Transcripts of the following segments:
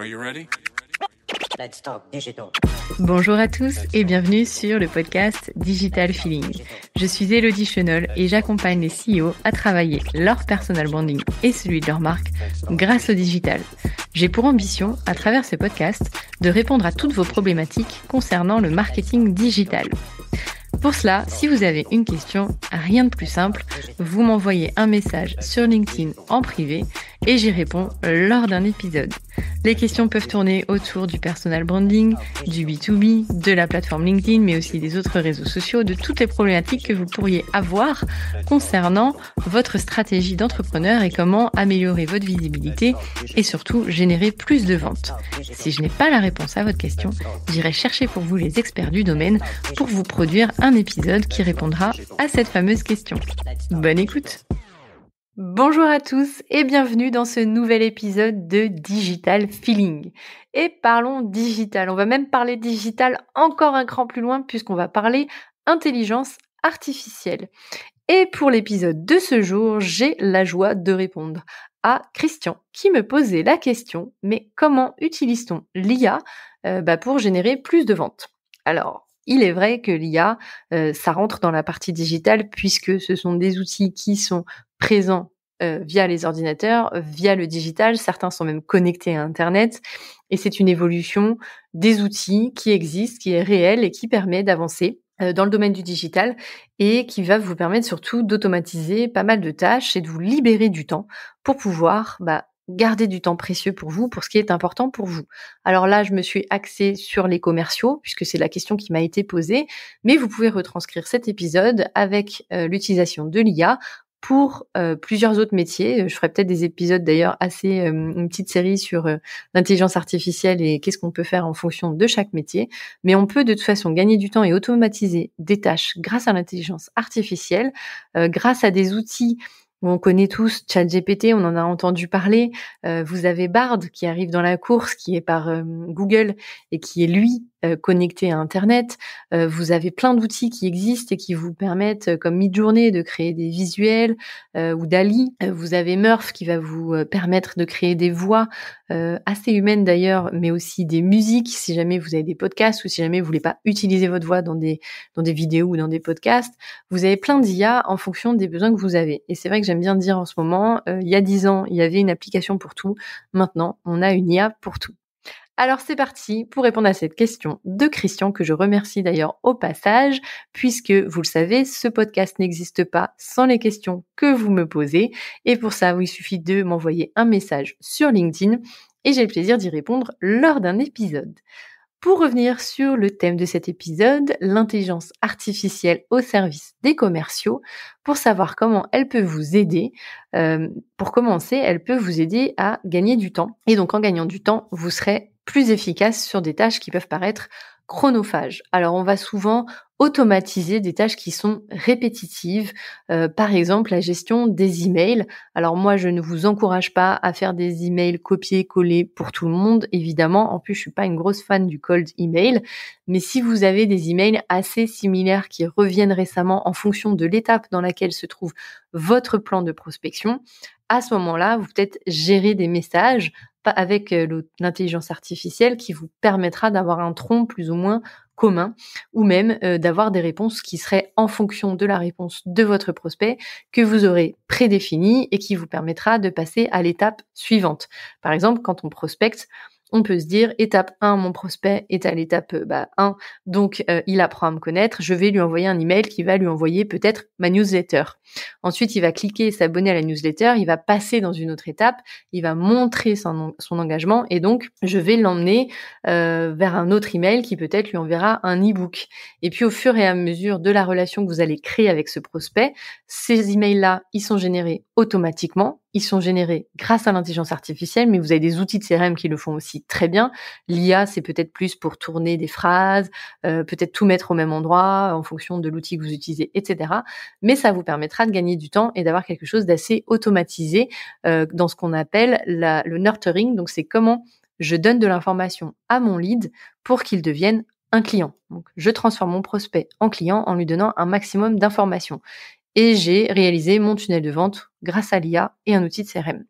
Are you ready? Let's talk digital. Bonjour à tous et bienvenue sur le podcast Digital Feeling. Je suis Elodie Chenol et j'accompagne les CEO à travailler leur personal branding et celui de leur marque grâce au digital. J'ai pour ambition, à travers ce podcast, de répondre à toutes vos problématiques concernant le marketing digital. Pour cela, si vous avez une question, rien de plus simple, vous m'envoyez un message sur LinkedIn en privé et j'y réponds lors d'un épisode. Les questions peuvent tourner autour du personal branding, du B2B, de la plateforme LinkedIn, mais aussi des autres réseaux sociaux, de toutes les problématiques que vous pourriez avoir concernant votre stratégie d'entrepreneur et comment améliorer votre visibilité et surtout générer plus de ventes. Si je n'ai pas la réponse à votre question, j'irai chercher pour vous les experts du domaine pour vous produire un épisode qui répondra à cette fameuse question. Bonne écoute! Bonjour à tous et bienvenue dans ce nouvel épisode de Digital Feeling. Et parlons digital, on va même parler digital encore un cran plus loin puisqu'on va parler intelligence artificielle. Et pour l'épisode de ce jour, j'ai la joie de répondre à Christian qui me posait la question, mais comment utilise-t-on l'IA pour générer plus de ventes ? Alors, il est vrai que l'IA, ça rentre dans la partie digitale puisque ce sont des outils qui sont présents via les ordinateurs, via le digital. Certains sont même connectés à Internet. Et c'est une évolution des outils qui existent, qui est réelle et qui permet d'avancer dans le domaine du digital et qui va vous permettre surtout d'automatiser pas mal de tâches et de vous libérer du temps pour pouvoir garder du temps précieux pour vous, pour ce qui est important pour vous. Alors là, je me suis axée sur les commerciaux, puisque c'est la question qui m'a été posée, mais vous pouvez retranscrire cet épisode avec l'utilisation de l'IA pour plusieurs autres métiers. Je ferai peut-être des épisodes d'ailleurs une petite série sur l'intelligence artificielle et qu'est-ce qu'on peut faire en fonction de chaque métier. Mais on peut de toute façon gagner du temps et automatiser des tâches grâce à l'intelligence artificielle, grâce à des outils. On connaît tous ChatGPT, on en a entendu parler. Vous avez Bard qui arrive dans la course, qui est par Google et qui est lui connecté à Internet. Vous avez plein d'outils qui existent et qui vous permettent, comme Midjourney, de créer des visuels ou DALL-E. Vous avez Murph qui va vous permettre de créer des voix assez humaines d'ailleurs, mais aussi des musiques si jamais vous avez des podcasts ou si jamais vous voulez pas utiliser votre voix dans des vidéos ou dans des podcasts. Vous avez plein d'IA en fonction des besoins que vous avez. Et c'est vrai que j'aime bien dire en ce moment, il y a 10 ans, il y avait une application pour tout. Maintenant, on a une IA pour tout. Alors c'est parti pour répondre à cette question de Christian, que je remercie d'ailleurs au passage, puisque vous le savez, ce podcast n'existe pas sans les questions que vous me posez. Et pour ça, il suffit de m'envoyer un message sur LinkedIn et j'ai le plaisir d'y répondre lors d'un épisode. Pour revenir sur le thème de cet épisode, l'intelligence artificielle au service des commerciaux, pour savoir comment elle peut vous aider, pour commencer, elle peut vous aider à gagner du temps. Et donc en gagnant du temps, vous serez plus efficace sur des tâches qui peuvent paraître chronophages. Alors on va souvent automatiser des tâches qui sont répétitives, par exemple la gestion des emails. Alors moi je ne vous encourage pas à faire des emails copier-coller pour tout le monde, évidemment. En plus je suis pas une grosse fan du cold email, mais si vous avez des emails assez similaires qui reviennent récemment en fonction de l'étape dans laquelle se trouve votre plan de prospection, à ce moment-là, vous peut-être gérer des messages avec l'intelligence artificielle qui vous permettra d'avoir un tronc plus ou moins commun ou même d'avoir des réponses qui seraient en fonction de la réponse de votre prospect que vous aurez prédéfinie et qui vous permettra de passer à l'étape suivante. Par exemple, quand on prospecte, on peut se dire, étape 1, mon prospect est à l'étape 1, donc il apprend à me connaître, je vais lui envoyer un email qui va lui envoyer peut-être ma newsletter. Ensuite, il va cliquer et s'abonner à la newsletter, il va passer dans une autre étape, il va montrer son engagement et donc je vais l'emmener vers un autre email qui peut-être lui enverra un e-book. Et puis au fur et à mesure de la relation que vous allez créer avec ce prospect, ces emails-là, ils sont générés automatiquement. Ils sont générés grâce à l'intelligence artificielle, mais vous avez des outils de CRM qui le font aussi très bien. L'IA, c'est peut-être plus pour tourner des phrases, peut-être tout mettre au même endroit en fonction de l'outil que vous utilisez, etc. Mais ça vous permettra de gagner du temps et d'avoir quelque chose d'assez automatisé dans ce qu'on appelle le nurturing. Donc, c'est comment je donne de l'information à mon lead pour qu'il devienne un client. Donc, je transforme mon prospect en client en lui donnant un maximum d'informations. Et j'ai réalisé mon tunnel de vente grâce à l'IA et un outil de CRM.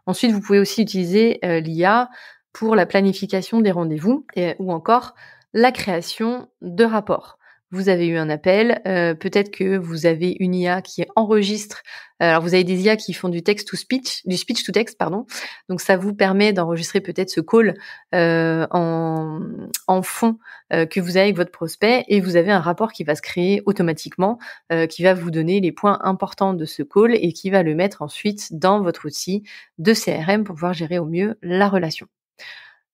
Ensuite, vous pouvez aussi utiliser l'IA pour la planification des rendez-vous ou encore la création de rapports. Vous avez eu un appel, peut-être que vous avez une IA qui enregistre. Alors vous avez des IA qui font du speech to text, pardon. Donc ça vous permet d'enregistrer peut-être ce call en fond que vous avez avec votre prospect, et vous avez un rapport qui va se créer automatiquement, qui va vous donner les points importants de ce call et qui va le mettre ensuite dans votre outil de CRM pour pouvoir gérer au mieux la relation.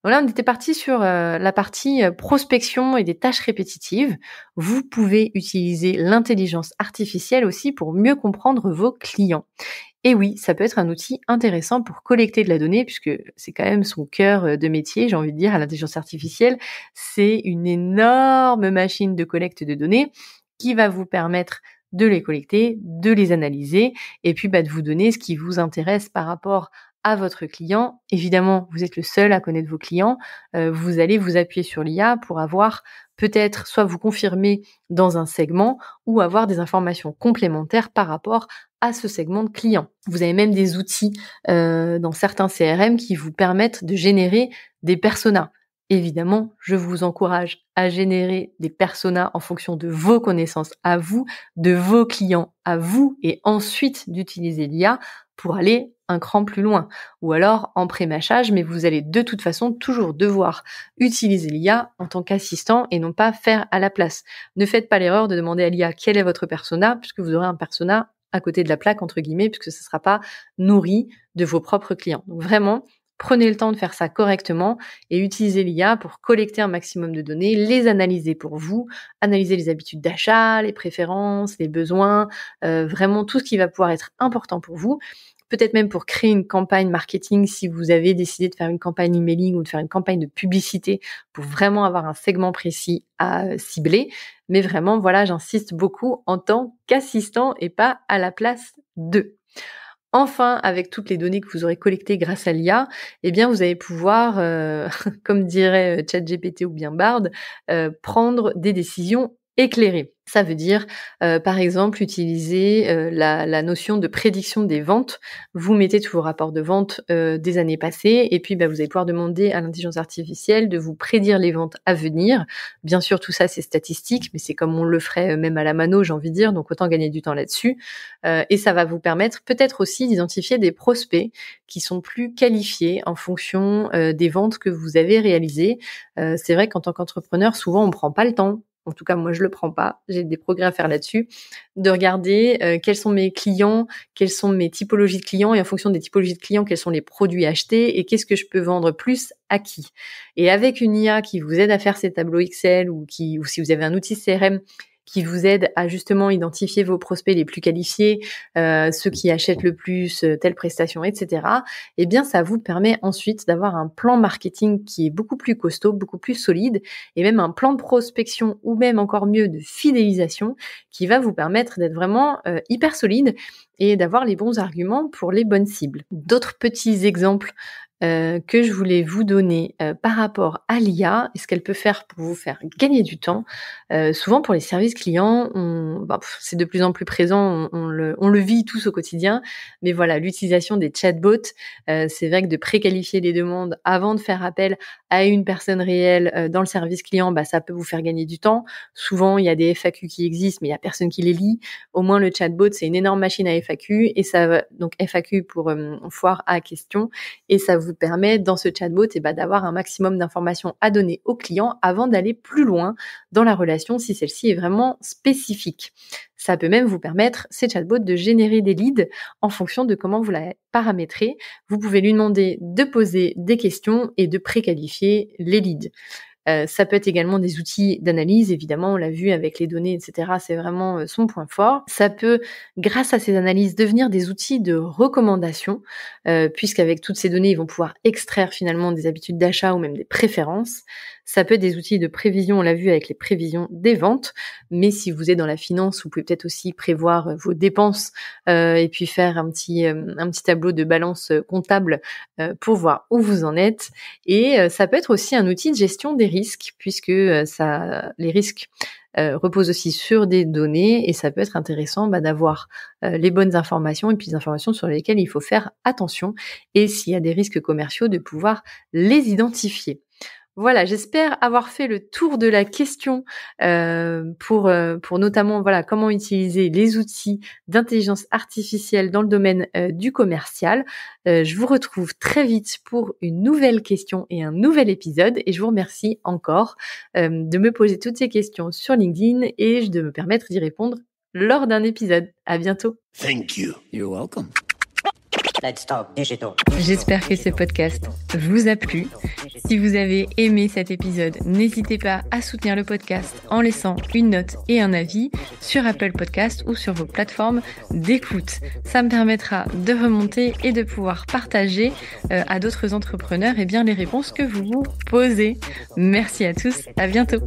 Donc là, on était parti sur la partie prospection et des tâches répétitives. Vous pouvez utiliser l'intelligence artificielle aussi pour mieux comprendre vos clients. Et oui, ça peut être un outil intéressant pour collecter de la donnée, puisque c'est quand même son cœur de métier, j'ai envie de dire, à l'intelligence artificielle. C'est une énorme machine de collecte de données qui va vous permettre de les collecter, de les analyser, et puis de vous donner ce qui vous intéresse par rapport à votre client. Évidemment, vous êtes le seul à connaître vos clients. Vous allez vous appuyer sur l'IA pour avoir peut-être soit vous confirmer dans un segment ou avoir des informations complémentaires par rapport à ce segment de clients. Vous avez même des outils dans certains CRM qui vous permettent de générer des personas. Évidemment, je vous encourage à générer des personas en fonction de vos connaissances à vous, de vos clients à vous, et ensuite d'utiliser l'IA pour aller un cran plus loin, ou alors en pré-mâchage, mais vous allez de toute façon toujours devoir utiliser l'IA en tant qu'assistant et non pas faire à la place. Ne faites pas l'erreur de demander à l'IA quel est votre persona, puisque vous aurez un persona à côté de la plaque, entre guillemets, puisque ce ne sera pas nourri de vos propres clients. Donc vraiment, prenez le temps de faire ça correctement et utilisez l'IA pour collecter un maximum de données, les analyser pour vous, analyser les habitudes d'achat, les préférences, les besoins, vraiment tout ce qui va pouvoir être important pour vous. Peut-être même pour créer une campagne marketing si vous avez décidé de faire une campagne emailing ou de faire une campagne de publicité pour vraiment avoir un segment précis à cibler. Mais vraiment, voilà, j'insiste beaucoup en tant qu'assistant et pas à la place d'eux. Enfin, avec toutes les données que vous aurez collectées grâce à l'IA, eh bien, vous allez pouvoir, comme dirait ChatGPT ou bien Bard, prendre des décisions éclairées. Ça veut dire, par exemple, utiliser la notion de prédiction des ventes. Vous mettez tous vos rapports de vente des années passées, et puis vous allez pouvoir demander à l'intelligence artificielle de vous prédire les ventes à venir. Bien sûr, tout ça, c'est statistique, mais c'est comme on le ferait même à la mano, j'ai envie de dire, donc autant gagner du temps là-dessus. Et ça va vous permettre peut-être aussi d'identifier des prospects qui sont plus qualifiés en fonction des ventes que vous avez réalisées. C'est vrai qu'en tant qu'entrepreneur, souvent, on ne prend pas le temps. En tout cas, moi, je le prends pas. J'ai des progrès à faire là-dessus. De regarder quels sont mes clients, quelles sont mes typologies de clients, et en fonction des typologies de clients, quels sont les produits achetés et qu'est-ce que je peux vendre plus à qui. Et avec une IA qui vous aide à faire ces tableaux Excel ou si vous avez un outil CRM qui vous aide à justement identifier vos prospects les plus qualifiés, ceux qui achètent le plus telle prestation, etc. Eh bien, ça vous permet ensuite d'avoir un plan marketing qui est beaucoup plus costaud, beaucoup plus solide, et même un plan de prospection ou même encore mieux de fidélisation qui va vous permettre d'être vraiment hyper solide et d'avoir les bons arguments pour les bonnes cibles. D'autres petits exemples que je voulais vous donner par rapport à l'IA et ce qu'elle peut faire pour vous faire gagner du temps. Souvent pour les services clients, c'est de plus en plus présent, on le vit tous au quotidien, mais voilà, l'utilisation des chatbots, c'est vrai que de préqualifier les demandes avant de faire appel à une personne réelle dans le service client, ça peut vous faire gagner du temps. Souvent, il y a des FAQ qui existent, mais il y a personne qui les lit. Au moins, le chatbot, c'est une énorme machine à FAQ, et ça va, donc FAQ pour foire à question, et ça vous permet dans ce chatbot d'avoir un maximum d'informations à donner au client avant d'aller plus loin dans la relation si celle-ci est vraiment spécifique. Ça peut même vous permettre, ces chatbots, de générer des leads en fonction de comment vous la paramétrez. Vous pouvez lui demander de poser des questions et de préqualifier les leads. Ça peut être également des outils d'analyse, évidemment, on l'a vu avec les données, etc. C'est vraiment son point fort. Ça peut, grâce à ces analyses, devenir des outils de recommandation, puisqu'avec toutes ces données, ils vont pouvoir extraire finalement des habitudes d'achat ou même des préférences. Ça peut être des outils de prévision, on l'a vu avec les prévisions des ventes, mais si vous êtes dans la finance, vous pouvez peut-être aussi prévoir vos dépenses et puis faire un petit tableau de balance comptable pour voir où vous en êtes. Et ça peut être aussi un outil de gestion des risques, puisque les risques repose aussi sur des données et ça peut être intéressant d'avoir les bonnes informations et puis des informations sur lesquelles il faut faire attention et s'il y a des risques commerciaux de pouvoir les identifier. Voilà, j'espère avoir fait le tour de la question pour notamment comment utiliser les outils d'intelligence artificielle dans le domaine du commercial. Je vous retrouve très vite pour une nouvelle question et un nouvel épisode et je vous remercie encore de me poser toutes ces questions sur LinkedIn et de me permettre d'y répondre lors d'un épisode. À bientôt. Thank you. You're welcome. Let's talk digital. J'espère que ce podcast vous a plu. Si vous avez aimé cet épisode, n'hésitez pas à soutenir le podcast en laissant une note et un avis sur Apple Podcast ou sur vos plateformes d'écoute. Ça me permettra de remonter et de pouvoir partager à d'autres entrepreneurs les réponses que vous vous posez. Merci à tous, à bientôt.